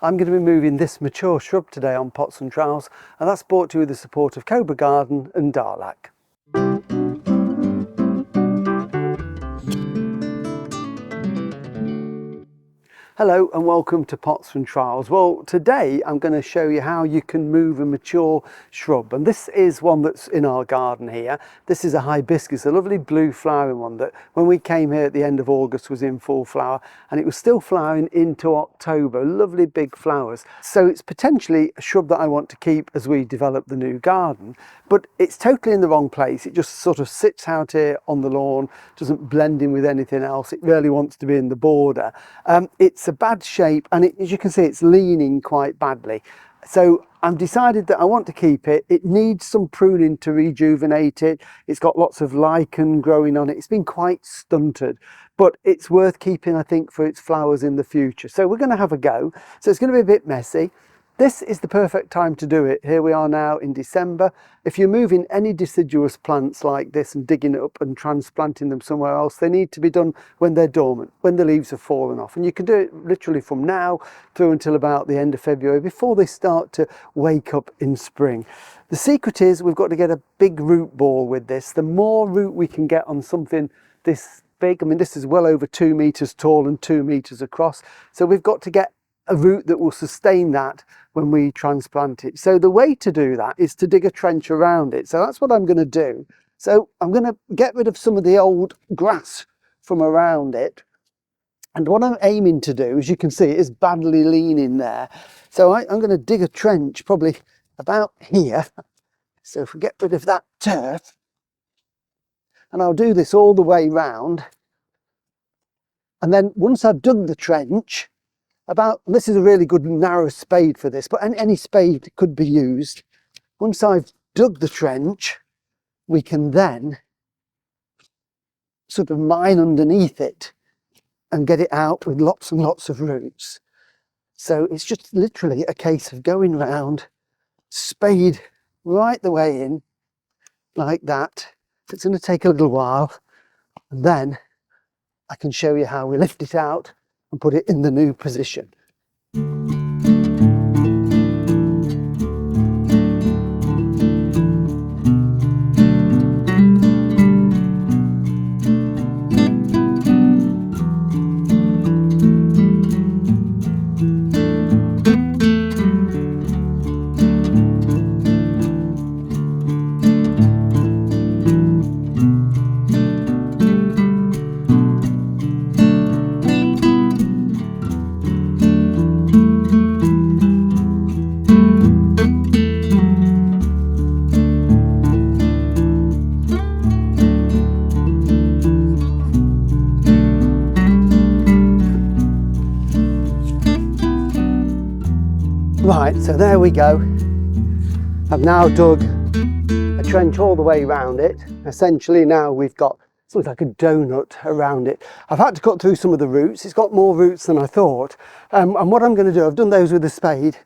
I'm going to be moving this mature shrub today on pots and trowels, and that's brought to you with the support of Cobra Garden and Darlac. Hello and welcome to Pots and Trowels. Well, today I'm going to show you how you can move a mature shrub, and this is one that's in our garden here. This is a hibiscus, a lovely blue flowering one that when we came here at the end of August was in full flower, and it was still flowering into October. Lovely big flowers. So it's potentially a shrub that I want to keep as we develop the new garden, but it's totally in the wrong place. It just sort of sits out here on the lawn, doesn't blend in with anything else. It really wants to be in the border. It's a bad shape, and as you can see, it's leaning quite badly. So I've decided that I want to keep it. It needs some pruning to rejuvenate it. It's got lots of lichen growing on it. It's been quite stunted, but it's worth keeping, I think, for its flowers in the future. So we're going to have a go. So it's going to be a bit messy. This is the perfect time to do it. Here we are now in December. If you're moving any deciduous plants like this and digging it up and transplanting them somewhere else, they need to be done when they're dormant, when the leaves have fallen off. And you can do it literally from now through until about the end of February, before they start to wake up in spring. The secret is we've got to get a big root ball with this. The more root we can get on something this big, I mean, this is well over 2 meters tall and 2 meters across. So we've got to get a root that will sustain that when we transplant it. So the way to do that is to dig a trench around it. So that's what I'm going to do. So I'm going to get rid of some of the old grass from around it. And what I'm aiming to do, as you can see, it is badly leaning there. So I'm going to dig a trench probably about here. So if we get rid of that turf, and I'll do this all the way round. And then once I've dug the trench, this is a really good narrow spade for this, but any spade could be used. Once I've dug the trench, we can then sort of mine underneath it and get it out with lots and lots of roots. So it's just literally a case of going round, spade right the way in, like that. It's going to take a little while, and then I can show you how we lift it out and put it in the new position. Right, so there we go. I've now dug a trench all the way around it. Essentially now we've got something like a donut around it. I've had to cut through some of the roots. It's got more roots than I thought. And what I'm going to do, I've done those with a spade.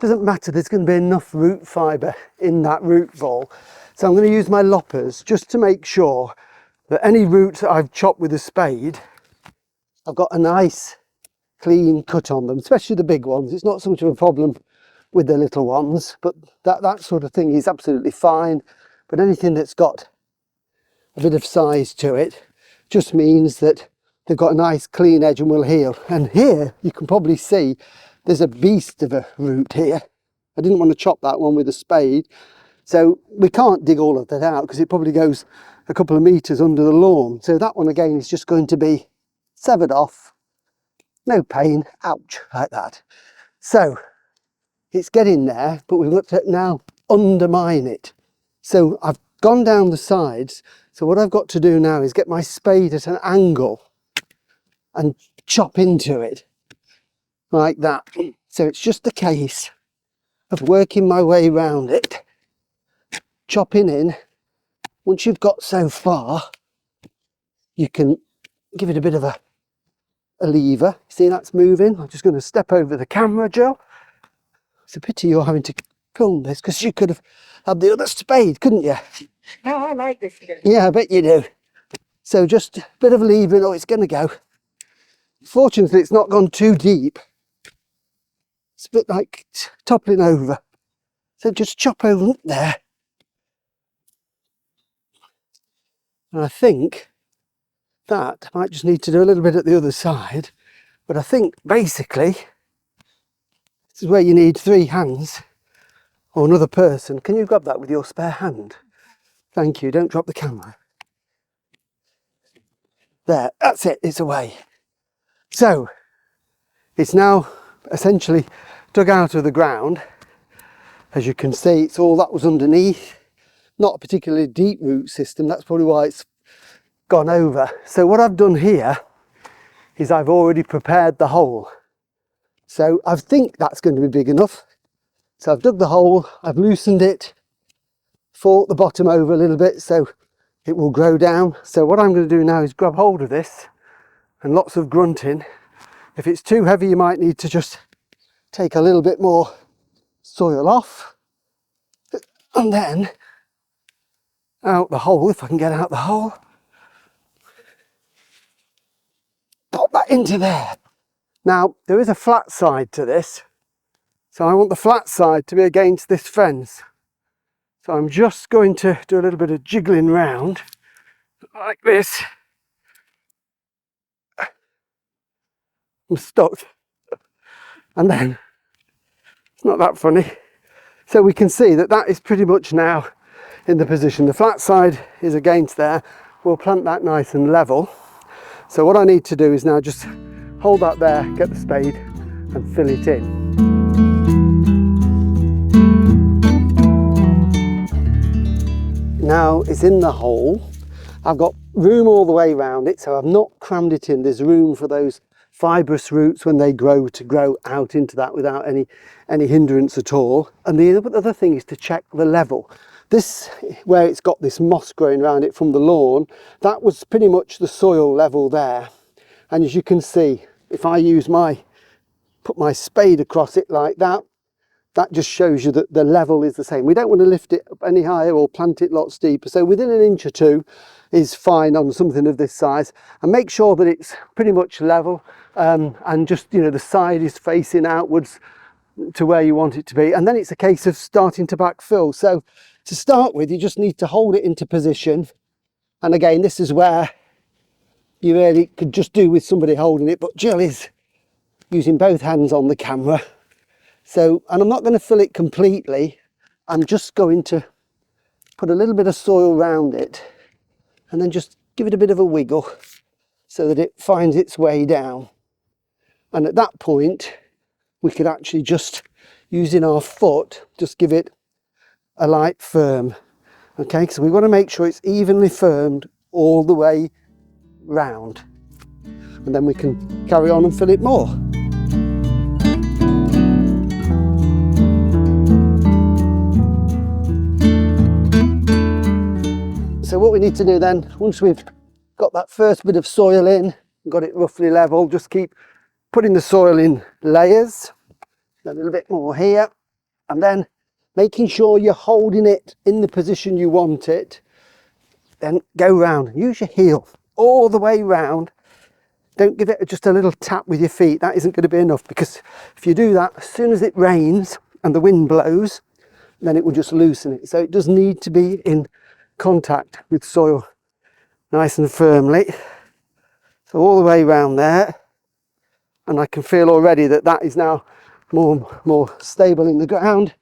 Doesn't matter, there's going to be enough root fibre in that root ball. So I'm going to use my loppers just to make sure that any roots that I've chopped with a spade, I've got a nice clean cut on them, especially the big ones. It's not so much of a problem with the little ones, but that sort of thing is absolutely fine. But anything that's got a bit of size to it just means that they've got a nice clean edge and will heal. And here you can probably see there's a beast of a root here. I didn't want to chop that one with a spade, so we can't dig all of that out because it probably goes a couple of meters under the lawn. So that one again is just going to be severed off. No pain, ouch, like that. So it's getting there, but we've looked at now undermine it. So I've gone down the sides. So what I've got to do now is get my spade at an angle and chop into it like that. So it's just a case of working my way around it, chopping in. Once you've got so far, you can give it a bit of a lever. See, that's moving. I'm just going to step over the camera, Joe. It's a pity you're having to film this because you could have had the other spade, couldn't you? No, I like this. Yeah, I bet you do. So just a bit of leaving. Oh, it's going to go. Fortunately, it's not gone too deep. It's a bit like toppling over. So just chop over up there. And I think that I might just need to do a little bit at the other side. But I think basically, this is where you need 3 hands or another person. Can you grab that with your spare hand? Thank you, don't drop the camera. There, that's it, it's away. So, it's now essentially dug out of the ground. As you can see, it's all that was underneath. Not a particularly deep root system, that's probably why it's gone over. So what I've done here is I've already prepared the hole. So I think that's going to be big enough. So I've dug the hole, I've loosened it, forked the bottom over a little bit so it will grow down. So what I'm going to do now is grab hold of this, and lots of grunting. If it's too heavy, you might need to just take a little bit more soil off, and then out the hole, if I can get out the hole, pop that into there. Now there is a flat side to this, so I want the flat side to be against this fence. So I'm just going to do a little bit of jiggling round like this. I'm stuck, and then it's not that funny. So we can see that that is pretty much now in the position. The flat side is against there. We'll plant that nice and level. So what I need to do is now just hold that there, get the spade and fill it in. Now it's in the hole. I've got room all the way around it, so I've not crammed it in. There's room for those fibrous roots when they grow to grow out into that without any hindrance at all. And the other thing is to check the level. This, where it's got this moss growing around it from the lawn, that was pretty much the soil level there. And as you can see, if I use put my spade across it like that, that just shows you that the level is the same. We don't want to lift it up any higher or plant it lots deeper. So within 1 inch or 2 is fine on something of this size. And make sure that it's pretty much level, and just, you know, the side is facing outwards to where you want it to be. And then it's a case of starting to backfill. So to start with, you just need to hold it into position. And again, this is where you really could just do with somebody holding it, but Jill is using both hands on the camera. So, and I'm not going to fill it completely. I'm just going to put a little bit of soil around it and then just give it a bit of a wiggle so that it finds its way down. And at that point, we could actually just, using our foot, just give it a light firm. Okay, so we want to make sure it's evenly firmed all the way round. And then we can carry on and fill it more. So what we need to do then, once we've got that first bit of soil in, got it roughly level, just keep putting the soil in layers, a little bit more here, and then making sure you're holding it in the position you want it. Then go round, use your heel all the way round. Don't give it just a little tap with your feet. That isn't going to be enough, because if you do that, as soon as it rains and the wind blows, then it will just loosen it. So it does need to be in contact with soil nice and firmly. So all the way around there, and I can feel already that that is now more stable in the ground.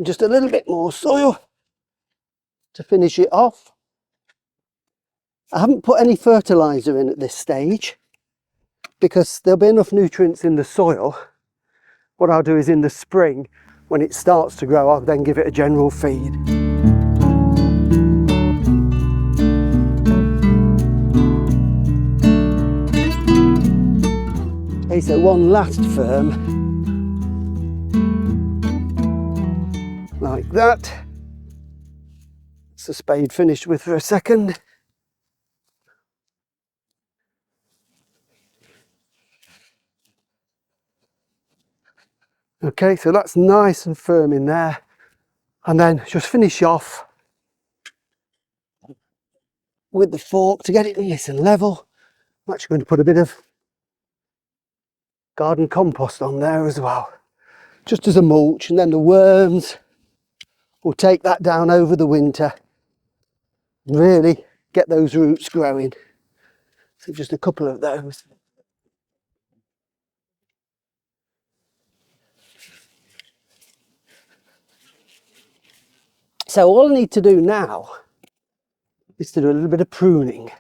Just a little bit more soil to finish it off. I haven't put any fertilizer in at this stage because there'll be enough nutrients in the soil. What I'll do is in the spring, when it starts to grow, I'll then give it a general feed. Okay, so one last firm, like that. That's the spade finished with for a second. Okay, so that's nice and firm in there. And then just finish off with the fork to get it nice and level. I'm actually going to put a bit of garden compost on there as well. just as a mulch, and then the worms will take that down over the winter and really get those roots growing. So just a couple of those. So all I need to do now is to do a little bit of pruning,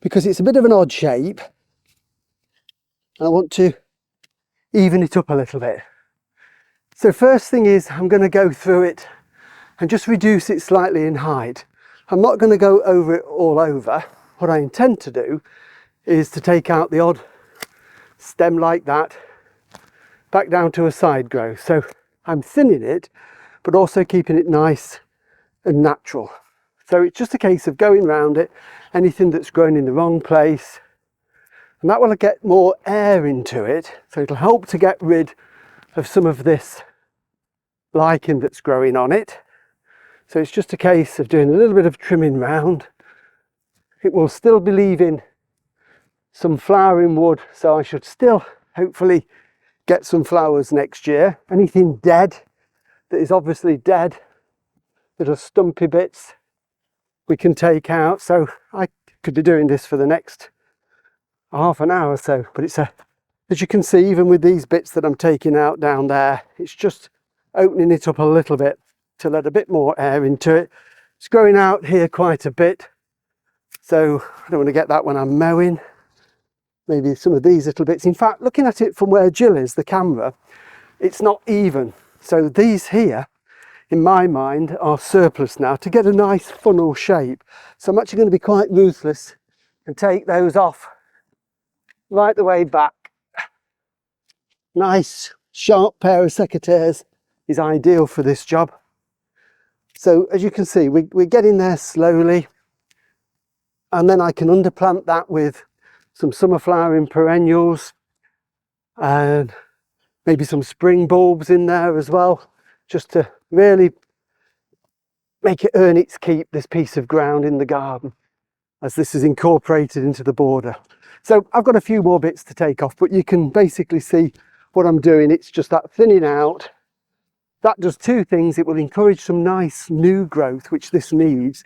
because it's a bit of an odd shape and I want to even it up a little bit. So first thing is I'm going to go through it and just reduce it slightly in height. I'm not going to go over it all over. What I intend to do is to take out the odd stem like that back down to a side growth. So I'm thinning it, but also keeping it nice and natural. So it's just a case of going round it, anything that's grown in the wrong place, and that will get more air into it. So it'll help to get rid of some of this lichen that's growing on it. So it's just a case of doing a little bit of trimming round. It will still be leaving some flowering wood, so I should still hopefully get some flowers next year. Anything dead that is obviously dead, little stumpy bits, we can take out. So I could be doing this for the next half an hour or so, but it's as you can see, even with these bits that I'm taking out down there, it's just opening it up a little bit to let a bit more air into it. It's growing out here quite a bit, so I don't want to get that when I'm mowing. Maybe some of these little bits. In fact, looking at it from where Jill is, the camera, it's not even. So these here, in my mind, are surplus now to get a nice funnel shape. So I'm actually going to be quite ruthless and take those off right the way back. Nice sharp pair of secateurs is ideal for this job. So as you can see, we're getting there slowly, and then I can underplant that with some summer flowering perennials and maybe some spring bulbs in there as well, just to really make it earn its keep, this piece of ground in the garden, as this is incorporated into the border. So I've got a few more bits to take off, but you can basically see what I'm doing. It's just that thinning out. That does two things. It will encourage some nice new growth, which this needs.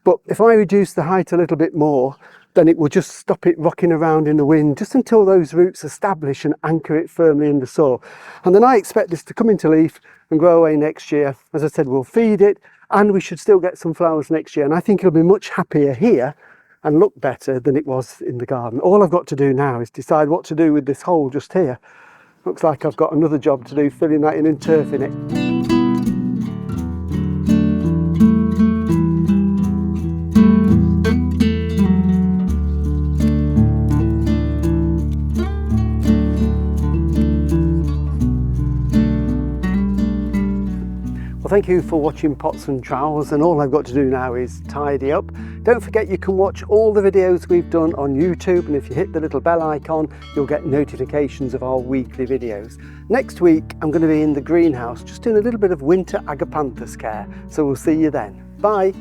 But if I reduce the height a little bit more, then it will just stop it rocking around in the wind just until those roots establish and anchor it firmly in the soil. And then I expect this to come into leaf and grow away next year. As I said, we'll feed it and we should still get some flowers next year. And I think it'll be much happier here and look better than it was in the garden. All I've got to do now is decide what to do with this hole just here. Looks like I've got another job to do, filling that in and turfing it. Thank you for watching Pots and Trowels, and all I've got to do now is tidy up. Don't forget you can watch all the videos we've done on YouTube, and if you hit the little bell icon you'll get notifications of our weekly videos. Next week I'm going to be in the greenhouse just doing a little bit of winter agapanthus care, so we'll see you then. Bye!